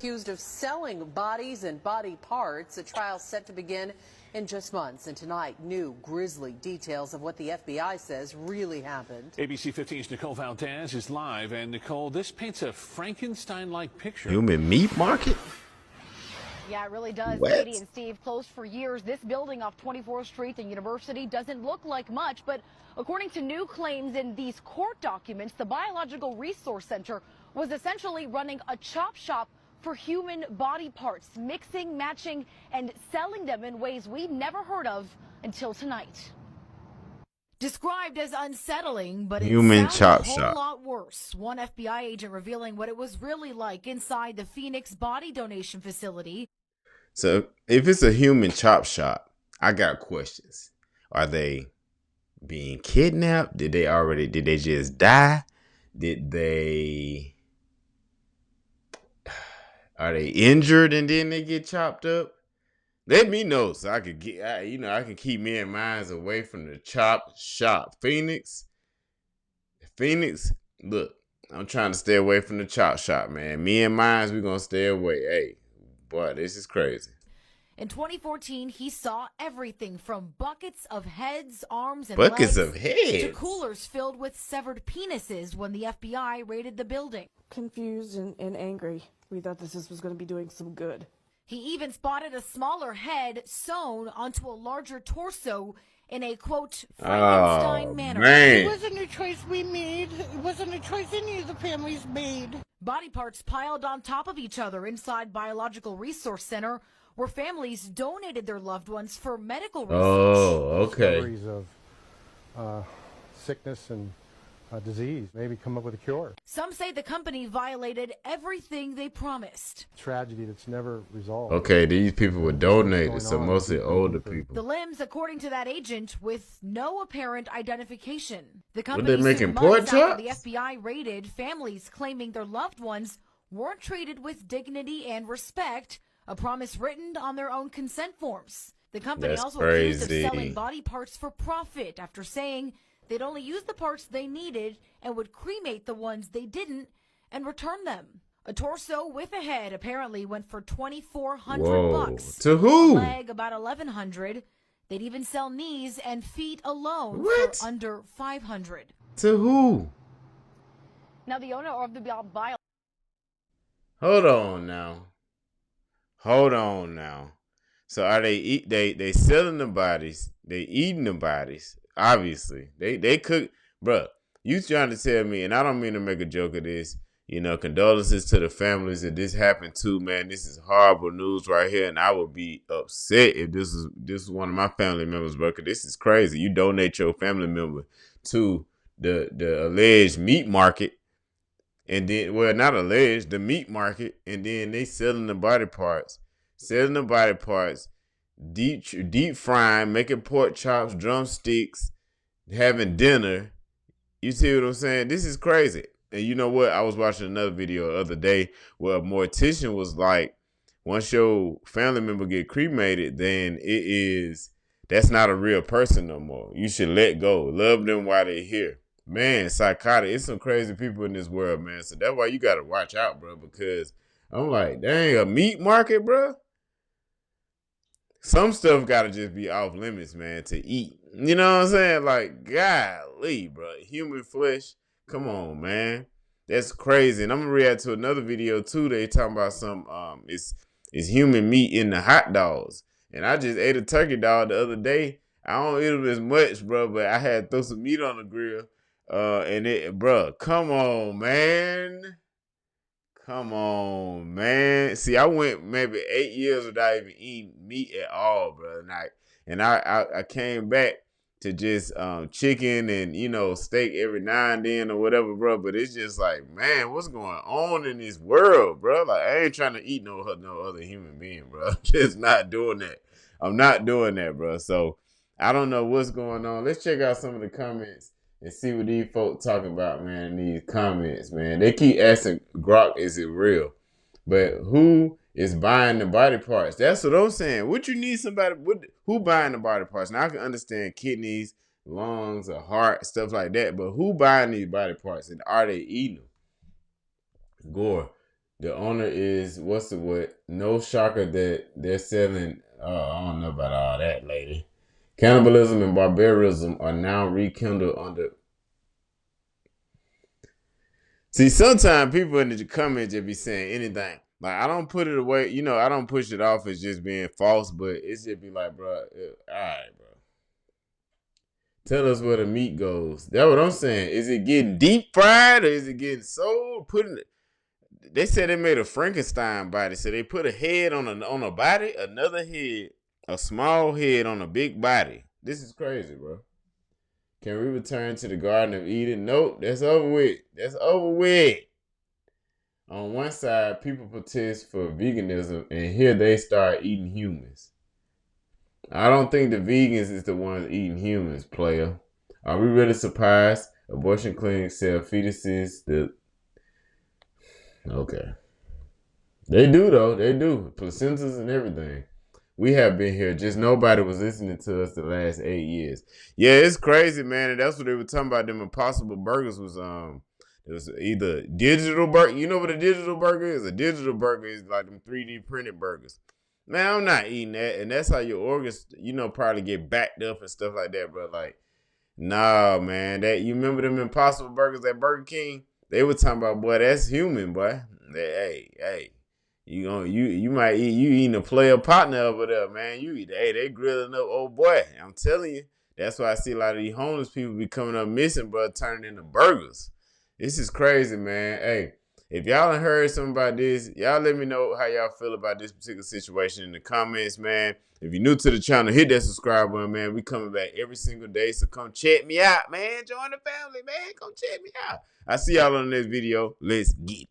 Accused of selling bodies and body parts. A trial set to begin in just months. And tonight, new grisly details of what the FBI says really happened. ABC 15's Nicole Valdez is live. And Nicole, this paints a Frankenstein-like picture. Human meat market? Yeah, it really does. What? Katie and Steve, closed for years. This building off 24th Street and University doesn't look like much, but according to new claims in these court documents, the Biological Resource Center was essentially running a chop shop for human body parts, mixing, matching, and selling them in ways we'd never heard of until tonight. Described as unsettling, but Human it chop sounds a whole shop. lot worse. One FBI agent revealing what it was really like inside the Phoenix body donation facility. So if it's a human chop shop, I got questions. Are they being kidnapped? Did they just die? Are they injured and then they get chopped up? Let me know so I could I can keep me and mine away from the chop shop. Phoenix, look, I'm trying to stay away from the chop shop, man. Me and mine, we're going to stay away. Hey, boy, this is crazy. In 2014, he saw everything from buckets of heads, arms, and Buckets legs of heads? to coolers filled with severed penises when the FBI raided the building. Confused and angry. We thought this was going to be doing some good. He even spotted a smaller head sewn onto a larger torso in a, quote, Frankenstein manner. Man. It wasn't a choice we made. It wasn't a choice any of the families made. Body parts piled on top of each other inside Biological Resource Center, where families donated their loved ones for medical research. Oh, okay. Stories of sickness and disease, maybe come up with a cure. Some say the company violated everything they promised. Tragedy that's never resolved. Okay, these people were donated, What's so going on? mostly older people. The limbs, according to that agent, with no apparent identification. The Were company they making sued pork months after the chops? FBI raided families claiming their loved ones weren't treated with dignity and respect, a promise written on their own consent forms. The company That's also accused of crazy. selling body parts for profit after saying they'd only use the parts they needed and would cremate the ones they didn't and return them. A torso with a head apparently went for $2,400. To who? A leg about $1,100. They'd even sell knees and feet alone What? for under $500. To who? Now the owner of the bio. Hold on now. So are they selling the bodies? They eating the bodies. Obviously. They cook. Bruh, you trying to tell me, and I don't mean to make a joke of this, condolences to the families that this happened to, man. This is horrible news right here, and I would be upset if this is one of my family members, bro, 'cause this is crazy. You donate your family member to the alleged meat market, and then, well, not alleged, the meat market, and then they selling the body parts, deep frying, making pork chops, drumsticks, having dinner. You see what I'm saying? This is crazy. And you know what? I was watching another video the other day where a mortician was like, once your family member get cremated, then that's not a real person no more. You should let go. Love them while they're here. Man, psychotic. It's some crazy people in this world, man. So that's why you got to watch out, bro, because I'm like, dang, a meat market, bro? Some stuff got to just be off limits, man, to eat. You know what I'm saying? Like, golly, bro. Human flesh. Come on, man. That's crazy. And I'm going to react to another video, too. They talking about some, it's human meat in the hot dogs. And I just ate a turkey dog the other day. I don't eat them as much, bro, but I had to throw some meat on the grill. Bro, come on, man. See, I went maybe 8 years without even eating meat at all, bro. And I came back to just chicken and, steak every now and then or whatever, bro. But it's just like, man, what's going on in this world, bro? Like, I ain't trying to eat no other human being, bro. I'm just not doing that. I'm not doing that, bro. So I don't know what's going on. Let's check out some of the comments and see what these folks talking about, man, in these comments, man. They keep asking Grok, is it real? But who is buying the body parts? That's what I'm saying. What you need somebody, who buying the body parts? Now, I can understand kidneys, lungs, a heart, stuff like that, but who buying these body parts, and are they eating them? Gore, The owner is no shocker that they're selling. I don't know about all that, lady. Cannibalism and barbarism are now rekindled under. See, sometimes people in the comments just be saying anything. Like, I don't put it away, I don't push it off as just being false, but it's just be like, bro, all right, bro. Tell us where the meat goes. That's what I'm saying. Is it getting deep fried or is it getting sold? They said they made a Frankenstein body, so they put a head on a body, another head, a small head on a big body. This is crazy, bro. Can we return to the Garden of Eden? Nope, that's over with. That's over with. On one side, people protest for veganism, and here they start eating humans. I don't think the vegans is the ones eating humans, player. Are we really surprised? Abortion clinics sell fetuses. Okay. They do, though. They do. Placentas and everything. We have been here. Just nobody was listening to us the last 8 years. Yeah, it's crazy, man. And that's what they were talking about. Them Impossible Burgers was it was either digital burger. You know what a digital burger is? A digital burger is like them 3D printed burgers. Man, I'm not eating that. And that's how your organs, probably get backed up and stuff like that, bro. Like, nah, man. You remember them Impossible Burgers at Burger King? They were talking about, boy, that's human, boy. Hey. You might eating a player partner over there, man. They grilling up, oh boy. I'm telling you. That's why I see a lot of these homeless people be coming up missing, bro, turning into burgers. This is crazy, man. Hey, if y'all done heard something about this, y'all let me know how y'all feel about this particular situation in the comments, man. If you're new to the channel, hit that subscribe button, man. We coming back every single day, so come check me out, man. Join the family, man. Come check me out. I see y'all on the next video. Let's get it.